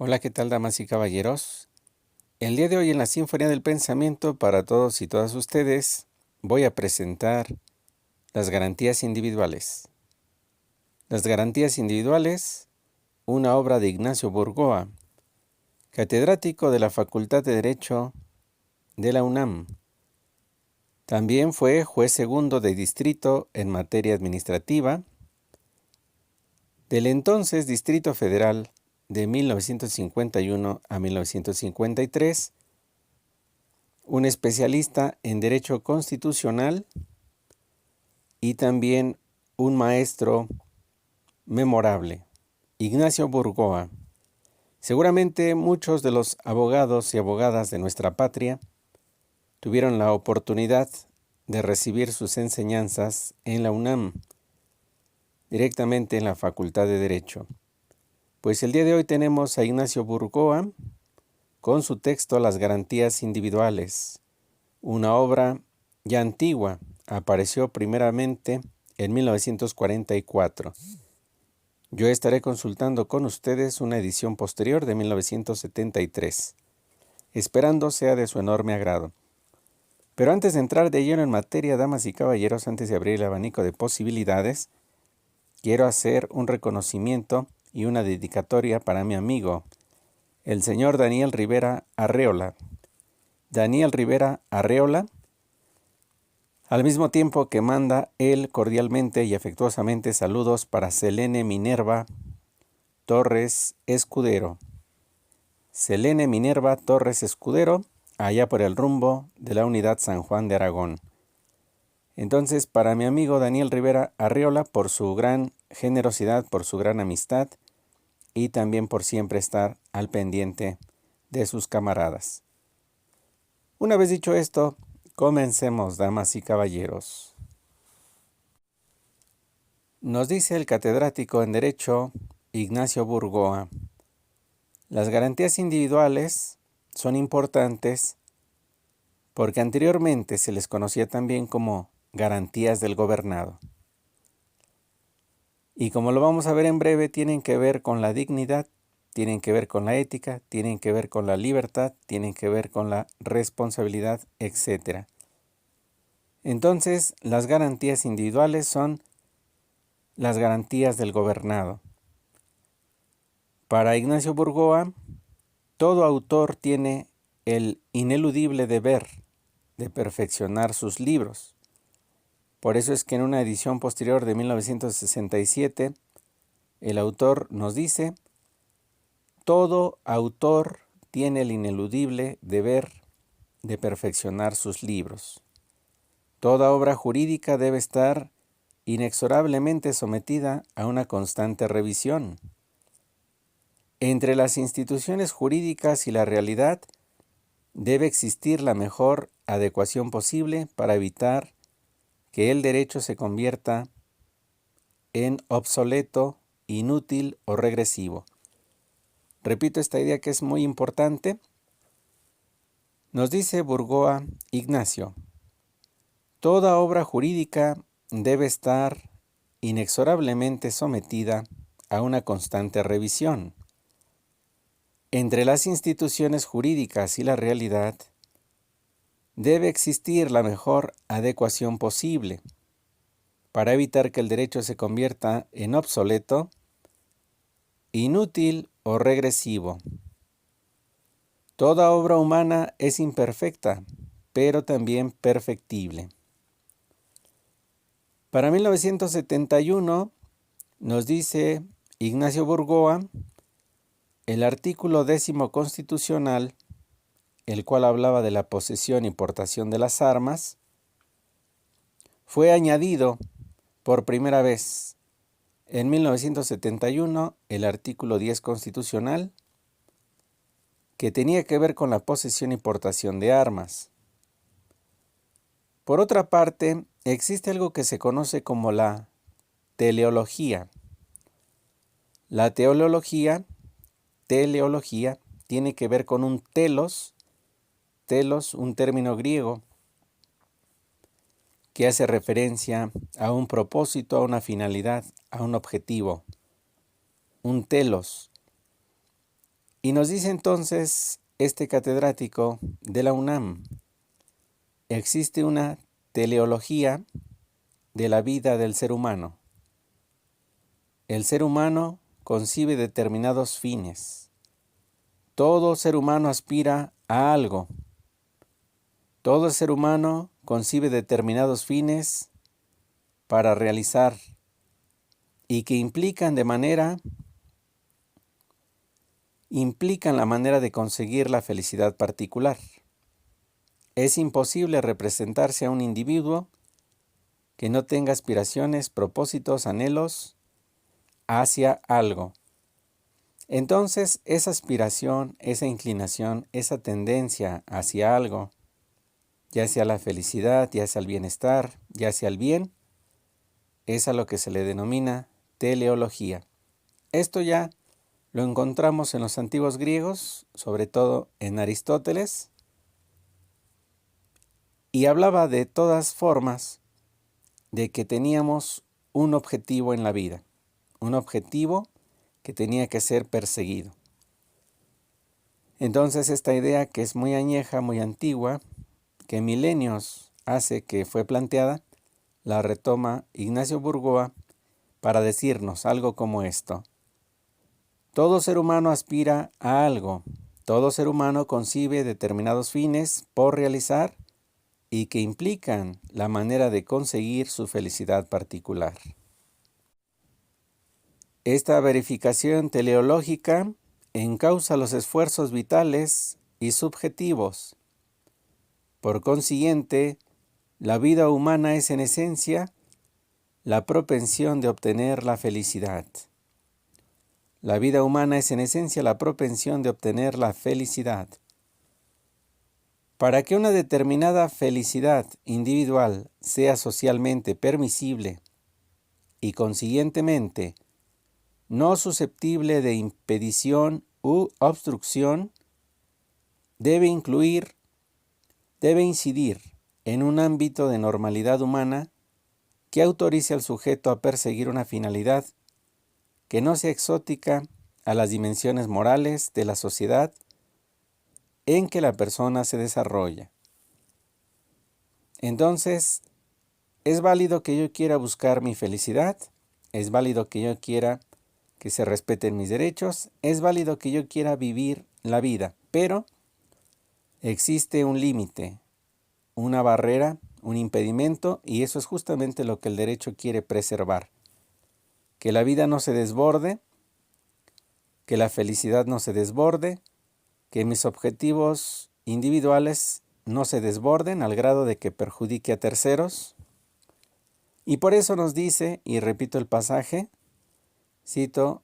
Hola, ¿qué tal, damas y caballeros? El día de hoy en la Sinfonía del Pensamiento, para todos y todas ustedes, voy a presentar las garantías individuales. Las garantías individuales, una obra de Ignacio Burgoa, catedrático de la Facultad de Derecho de la UNAM. También fue juez segundo de distrito en materia administrativa del entonces Distrito Federal de 1951 a 1953, un especialista en Derecho Constitucional y también un maestro memorable, Ignacio Burgoa. Seguramente muchos de los abogados y abogadas de nuestra patria tuvieron la oportunidad de recibir sus enseñanzas en la UNAM, directamente en la Facultad de Derecho. Pues el día de hoy tenemos a Ignacio Burgoa con su texto Las garantías individuales, una obra ya antigua, apareció primeramente en 1944. Yo estaré consultando con ustedes una edición posterior de 1973, esperando sea de su enorme agrado. Pero antes de entrar de lleno en materia, damas y caballeros, antes de abrir el abanico de posibilidades, quiero hacer un reconocimiento y una dedicatoria para mi amigo, el señor Daniel Rivera Arreola. Daniel Rivera Arreola, al mismo tiempo que manda él cordialmente y afectuosamente saludos para Selene Minerva Torres Escudero. Selene Minerva Torres Escudero, allá por el rumbo de la Unidad San Juan de Aragón. Entonces, para mi amigo Daniel Rivera Arreola, por su gran generosidad, por su gran amistad y también por siempre estar al pendiente de sus camaradas. Una vez dicho esto, comencemos, damas y caballeros. Nos dice el catedrático en Derecho, Ignacio Burgoa, las garantías individuales son importantes porque anteriormente se les conocía también como garantías del gobernado. Y como lo vamos a ver en breve, tienen que ver con la dignidad, tienen que ver con la ética, tienen que ver con la libertad, tienen que ver con la responsabilidad, etc. Entonces, las garantías individuales son las garantías del gobernado. Para Ignacio Burgoa, todo autor tiene el ineludible deber de perfeccionar sus libros. Por eso es que en una edición posterior de 1967, el autor nos dice, todo autor tiene el ineludible deber de perfeccionar sus libros. Toda obra jurídica debe estar inexorablemente sometida a una constante revisión. Entre las instituciones jurídicas y la realidad debe existir la mejor adecuación posible para evitar que el derecho se convierta en obsoleto, inútil o regresivo. Repito esta idea que es muy importante. Nos dice Burgoa Ignacio, toda obra jurídica debe estar inexorablemente sometida a una constante revisión. Entre las instituciones jurídicas y la realidad debe existir la mejor adecuación posible para evitar que el derecho se convierta en obsoleto, inútil o regresivo. Toda obra humana es imperfecta, pero también perfectible. Para 1971 nos dice Ignacio Burgoa, el artículo 10º constitucional, el cual hablaba de la posesión y portación de las armas, fue añadido por primera vez en 1971 el artículo 10 constitucional, que tenía que ver con la posesión y portación de armas. Por otra parte, existe algo que se conoce como la teleología. La teleología tiene que ver con un telos, un término griego que hace referencia a un propósito, a una finalidad, a un objetivo. Un telos. Y nos dice entonces este catedrático de la UNAM, existe una teleología de la vida del ser humano. El ser humano concibe determinados fines. Todo ser humano aspira a algo. Todo ser humano concibe determinados fines para realizar y que implican la manera de conseguir la felicidad particular. Es imposible representarse a un individuo que no tenga aspiraciones, propósitos, anhelos hacia algo. Entonces, esa aspiración, esa inclinación, esa tendencia hacia algo, ya sea la felicidad, ya sea el bienestar, ya sea el bien, es a lo que se le denomina teleología. Esto ya lo encontramos en los antiguos griegos, sobre todo en Aristóteles, y hablaba de todas formas de que teníamos un objetivo en la vida, un objetivo que tenía que ser perseguido. Entonces esta idea, que es muy añeja, muy antigua, que milenios hace que fue planteada, la retoma Ignacio Burgoa para decirnos algo como esto: todo ser humano aspira a algo, todo ser humano concibe determinados fines por realizar y que implican la manera de conseguir su felicidad particular. Esta verificación teleológica encausa los esfuerzos vitales y subjetivos. Por consiguiente, la vida humana es en esencia la propensión de obtener la felicidad. La vida humana es en esencia la propensión de obtener la felicidad. Para que una determinada felicidad individual sea socialmente permisible y consiguientemente no susceptible de impedición u obstrucción, debe incidir en un ámbito de normalidad humana que autorice al sujeto a perseguir una finalidad que no sea exótica a las dimensiones morales de la sociedad en que la persona se desarrolla. Entonces, es válido que yo quiera buscar mi felicidad, es válido que yo quiera que se respeten mis derechos, es válido que yo quiera vivir la vida, pero existe un límite, una barrera, un impedimento, y eso es justamente lo que el derecho quiere preservar. Que la vida no se desborde, que la felicidad no se desborde, que mis objetivos individuales no se desborden al grado de que perjudique a terceros. Y por eso nos dice, y repito el pasaje, cito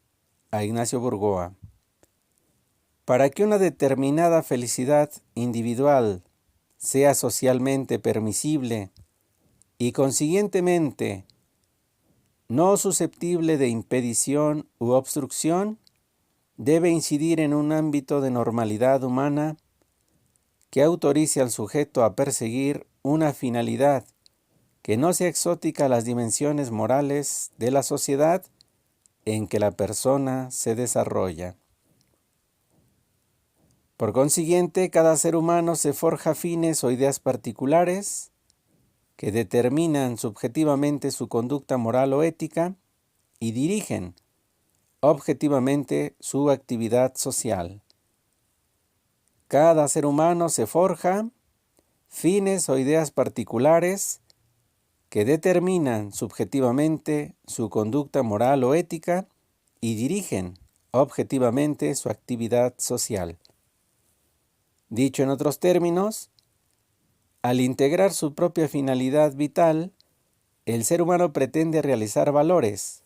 a Ignacio Burgoa: para que una determinada felicidad individual sea socialmente permisible y consiguientemente no susceptible de impedición u obstrucción, debe incidir en un ámbito de normalidad humana que autorice al sujeto a perseguir una finalidad que no sea exótica a las dimensiones morales de la sociedad en que la persona se desarrolla. Por consiguiente, cada ser humano se forja fines o ideas particulares que determinan subjetivamente su conducta moral o ética y dirigen objetivamente su actividad social. Cada ser humano se forja fines o ideas particulares que determinan subjetivamente su conducta moral o ética y dirigen objetivamente su actividad social. Dicho en otros términos, al integrar su propia finalidad vital, el ser humano pretende realizar valores,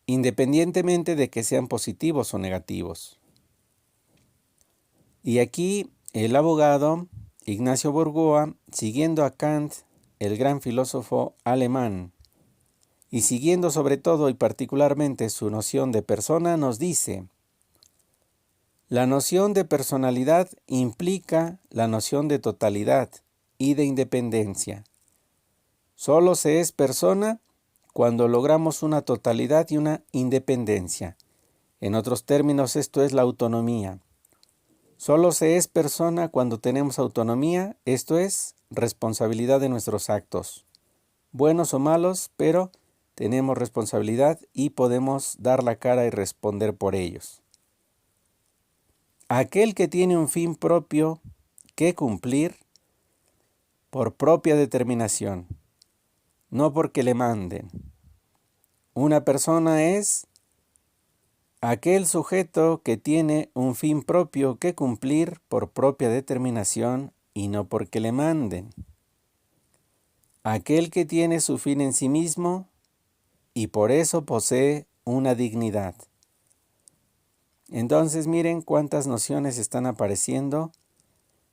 independientemente de que sean positivos o negativos. Y aquí el abogado Ignacio Burgoa, siguiendo a Kant, el gran filósofo alemán, y siguiendo sobre todo y particularmente su noción de persona, nos dice: la noción de personalidad implica la noción de totalidad y de independencia. Solo se es persona cuando logramos una totalidad y una independencia. En otros términos, esto es la autonomía. Solo se es persona cuando tenemos autonomía, esto es, responsabilidad de nuestros actos, buenos o malos, pero tenemos responsabilidad y podemos dar la cara y responder por ellos. Aquel que tiene un fin propio que cumplir por propia determinación, no porque le manden. Una persona es aquel sujeto que tiene un fin propio que cumplir por propia determinación y no porque le manden. Aquel que tiene su fin en sí mismo y por eso posee una dignidad. Entonces miren cuántas nociones están apareciendo,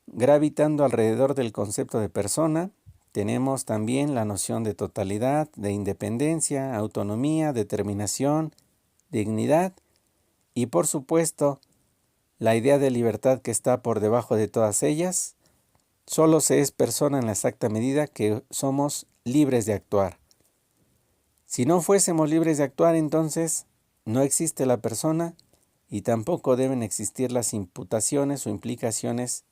gravitando alrededor del concepto de persona. Tenemos también la noción de totalidad, de independencia, autonomía, determinación, dignidad y por supuesto la idea de libertad que está por debajo de todas ellas. Solo se es persona en la exacta medida que somos libres de actuar. Si no fuésemos libres de actuar, entonces no existe la persona y tampoco deben existir las imputaciones o implicaciones,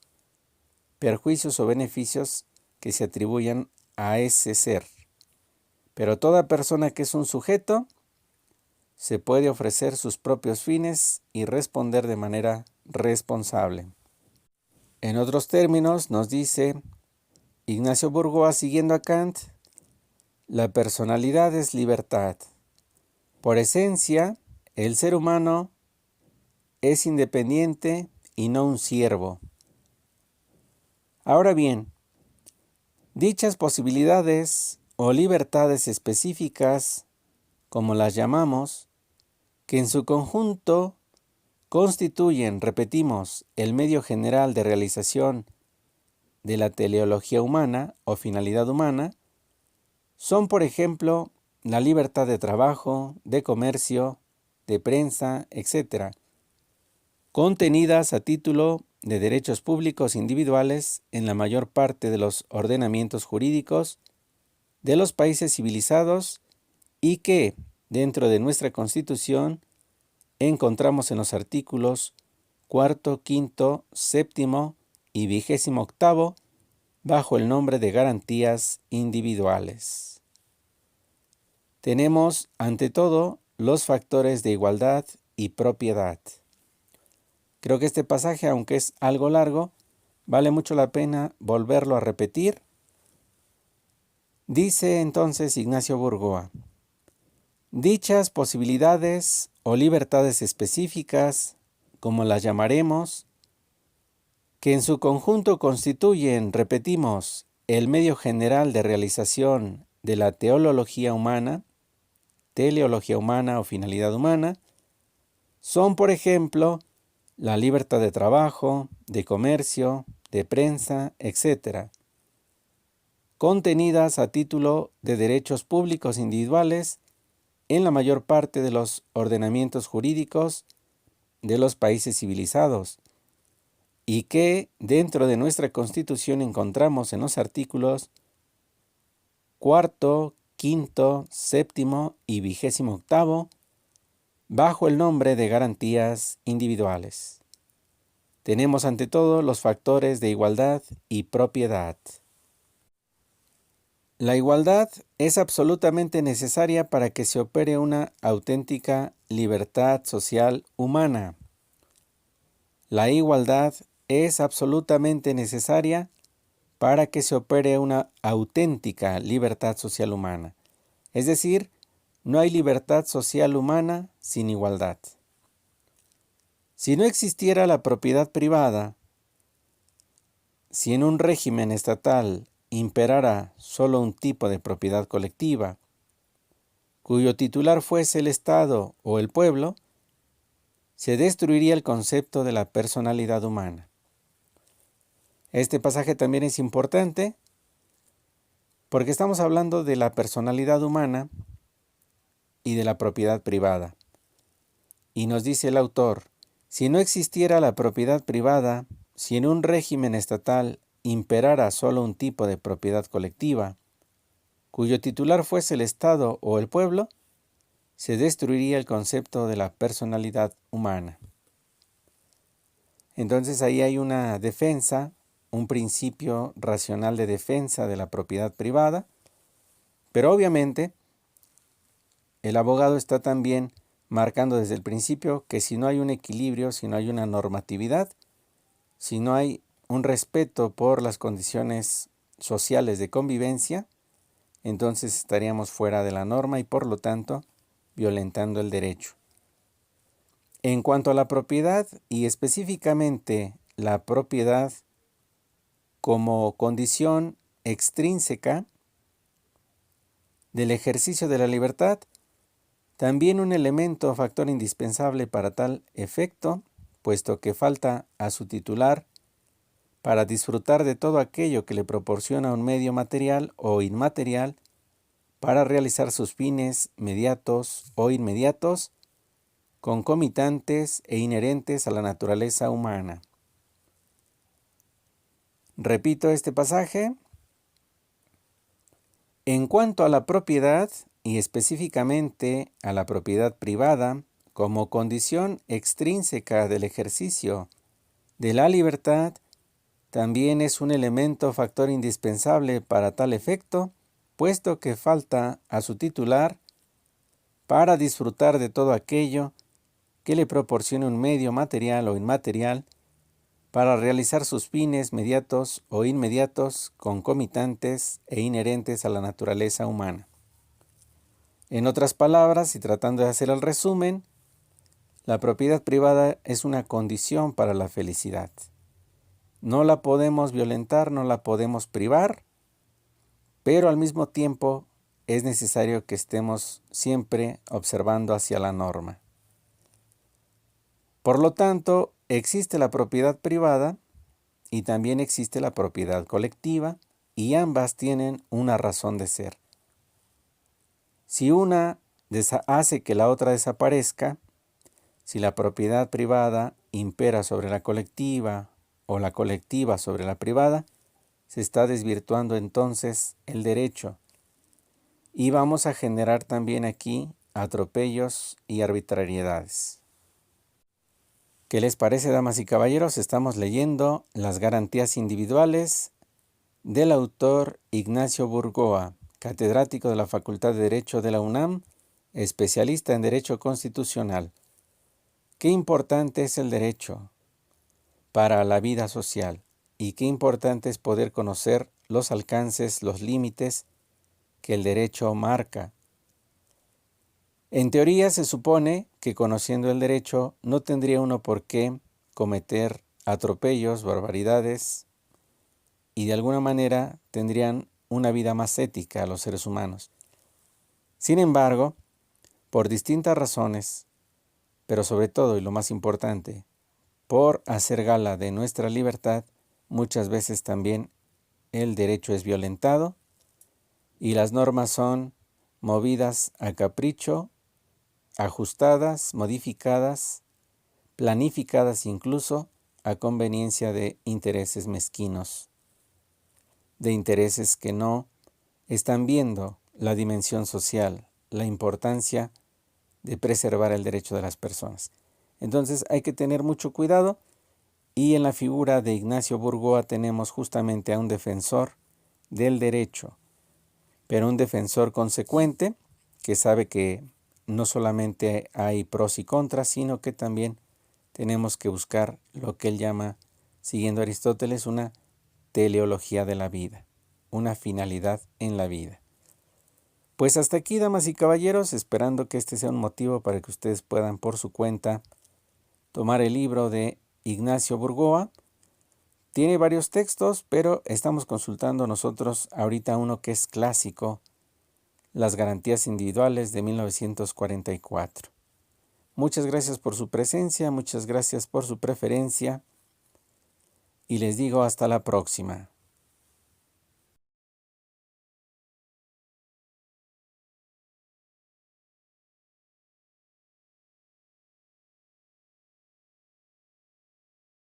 perjuicios o beneficios que se atribuyan a ese ser. Pero toda persona que es un sujeto se puede ofrecer sus propios fines y responder de manera responsable. En otros términos, nos dice Ignacio Bourgois, siguiendo a Kant, la personalidad es libertad. Por esencia, el ser humano es independiente y no un siervo. Ahora bien, dichas posibilidades o libertades específicas, como las llamamos, que en su conjunto constituyen, repetimos, el medio general de realización de la teleología humana o finalidad humana, son, por ejemplo, la libertad de trabajo, de comercio, de prensa, etc., contenidas a título de derechos públicos individuales en la mayor parte de los ordenamientos jurídicos de los países civilizados y que, dentro de nuestra Constitución, encontramos en los artículos 4º, 5º, 7º y 28º bajo el nombre de garantías individuales. Tenemos, ante todo, los factores de igualdad y propiedad. Creo que este pasaje, aunque es algo largo, vale mucho la pena volverlo a repetir. Dice entonces Ignacio Bourgois: dichas posibilidades o libertades específicas, como las llamaremos, que en su conjunto constituyen, repetimos, el medio general de realización de la teleología humana o finalidad humana, son, por ejemplo, la libertad de trabajo, de comercio, de prensa, etc., contenidas a título de derechos públicos individuales en la mayor parte de los ordenamientos jurídicos de los países civilizados, y que dentro de nuestra Constitución encontramos en los artículos 4º, 5º, 7º y 28º bajo el nombre de garantías individuales. Tenemos ante todo los factores de igualdad y propiedad. La igualdad es absolutamente necesaria para que se opere una auténtica libertad social humana. La igualdad es absolutamente necesaria para que se opere una auténtica libertad social humana. Es decir, no hay libertad social humana sin igualdad. Si no existiera la propiedad privada, si en un régimen estatal imperara solo un tipo de propiedad colectiva, cuyo titular fuese el Estado o el pueblo, se destruiría el concepto de la personalidad humana. Este pasaje también es importante porque estamos hablando de la personalidad humana y de la propiedad privada. Y nos dice el autor: si no existiera la propiedad privada, si en un régimen estatal imperara solo un tipo de propiedad colectiva, cuyo titular fuese el Estado o el pueblo, se destruiría el concepto de la personalidad humana. Entonces ahí hay una defensa, un principio racional de defensa de la propiedad privada, pero obviamente el abogado está también marcando desde el principio que si no hay un equilibrio, si no hay una normatividad, si no hay un respeto por las condiciones sociales de convivencia, entonces estaríamos fuera de la norma y por lo tanto violentando el derecho. En cuanto a la propiedad y específicamente la propiedad como condición extrínseca del ejercicio de la libertad, también un elemento o factor indispensable para tal efecto, puesto que falta a su titular para disfrutar de todo aquello que le proporciona un medio material o inmaterial para realizar sus fines mediatos o inmediatos, concomitantes e inherentes a la naturaleza humana. Repito este pasaje. En cuanto a la propiedad, y específicamente a la propiedad privada, como condición extrínseca del ejercicio de la libertad, también es un elemento o factor indispensable para tal efecto, puesto que falta a su titular para disfrutar de todo aquello que le proporcione un medio material o inmaterial para realizar sus fines mediatos o inmediatos, concomitantes e inherentes a la naturaleza humana. En otras palabras, y tratando de hacer el resumen, la propiedad privada es una condición para la felicidad. No la podemos violentar, no la podemos privar, pero al mismo tiempo es necesario que estemos siempre observando hacia la norma. Por lo tanto, existe la propiedad privada y también existe la propiedad colectiva y ambas tienen una razón de ser. Si una hace que la otra desaparezca, si la propiedad privada impera sobre la colectiva o la colectiva sobre la privada, se está desvirtuando entonces el derecho y vamos a generar también aquí atropellos y arbitrariedades. ¿Qué les parece, damas y caballeros? Estamos leyendo Las garantías individuales del autor Ignacio Burgoa, catedrático de la Facultad de Derecho de la UNAM, especialista en Derecho Constitucional. Qué importante es el derecho para la vida social y qué importante es poder conocer los alcances, los límites que el derecho marca. En teoría se supone que conociendo el derecho no tendría uno por qué cometer atropellos, barbaridades y de alguna manera tendrían una vida más ética a los seres humanos. Sin embargo, por distintas razones, pero sobre todo y lo más importante, por hacer gala de nuestra libertad, muchas veces también el derecho es violentado y las normas son movidas a capricho, ajustadas, modificadas, planificadas incluso a conveniencia de intereses mezquinos, de intereses que no están viendo la dimensión social, la importancia de preservar el derecho de las personas. Entonces hay que tener mucho cuidado y en la figura de Ignacio Burgoa tenemos justamente a un defensor del derecho, pero un defensor consecuente que sabe que no solamente hay pros y contras, sino que también tenemos que buscar lo que él llama, siguiendo a Aristóteles, una teleología de la vida, una finalidad en la vida. Pues hasta aquí, damas y caballeros, esperando que este sea un motivo para que ustedes puedan por su cuenta tomar el libro de Ignacio Burgoa. Tiene varios textos, pero estamos consultando nosotros ahorita uno que es clásico, Las garantías individuales de 1944. Muchas gracias por su presencia, muchas gracias por su preferencia y les digo hasta la próxima.